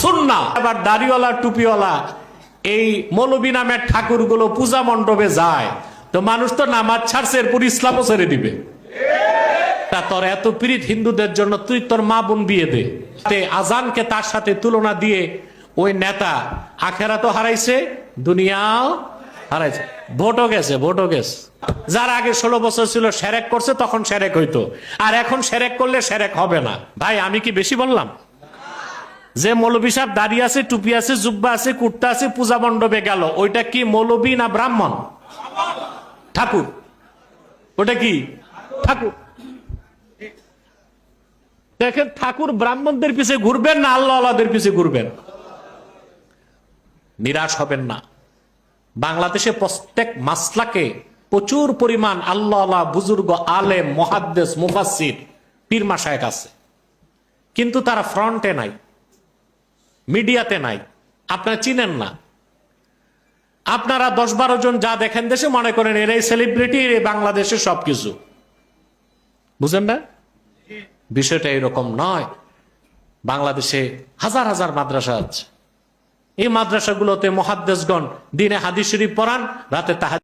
সুন্নাহ। আবার দাড়িওয়ালা টুপিওয়ালা এই মৌলবী নামের ঠাকুরগুলো পূজা মণ্ডপে যায়, তো মানুষ তো নামাজ ছাড়ছে, এরপর ইসলামও ছেড়ে দিবে। তা তোর এত প্রীত হিন্দুদের জন্য, তুই তোর মা বোন বিয়ে দে। আজানকে তার সাথে তুলনা দিয়ে ওই নেতা আখেরাতও হারাইছে, দুনিয়াও হারাইছে, ভোটও গেছে, ভোটও গেছে। যার আগে 16 বছর ছিল সেরেক করছে, তখন সেরেক হইতো, আর এখন সেরেক করলে সেরেক হবে না। ভাই আমি কি বেশি বললাম? যে মৌলবী সাহেব দাঁড়িয়ে আছে, টুপি আছে, জুব্বা আছে, কুর্তা আছে, পূজা মণ্ডপে গেল, ওইটা কি মৌলবী না ব্রাহ্মণ? ঠাকুর। ওটা কি ঠাকুর? দেখেন, ঠাকুর ব্রাহ্মণদের পিছে ঘুরবেন না আল্লাহ আল্লাহদের পিছে ঘুরবেন? নিরাশ হবেন না। বাংলাদেশে প্রত্যেক মাসলাকে প্রচুর পরিমাণ আল্লাহ আল্লাহ বুজুর্গ, আলেম, মুহাদ্দিস, মুফাসসির, পীর মাশায়েখ আছে, কিন্তু তারা ফ্রন্টে নাই, মিডিয়াতে নাই, আপনারা চিনেন না। আপনারা 10-12 জন যা দেখেন দেশে, মনে করেন এরাই সেলিব্রিটি, বাংলাদেশের সবকিছু। বুঝেন না? বিষয়টা এরকম নয়। বাংলাদেশে হাজার হাজার মাদ্রাসা আছে। এই মাদ্রাসাগুলোতে মুহাদ্দিসগণ দিনে হাদিস শরীফ পড়ান, রাতে তাহাজ্জুদ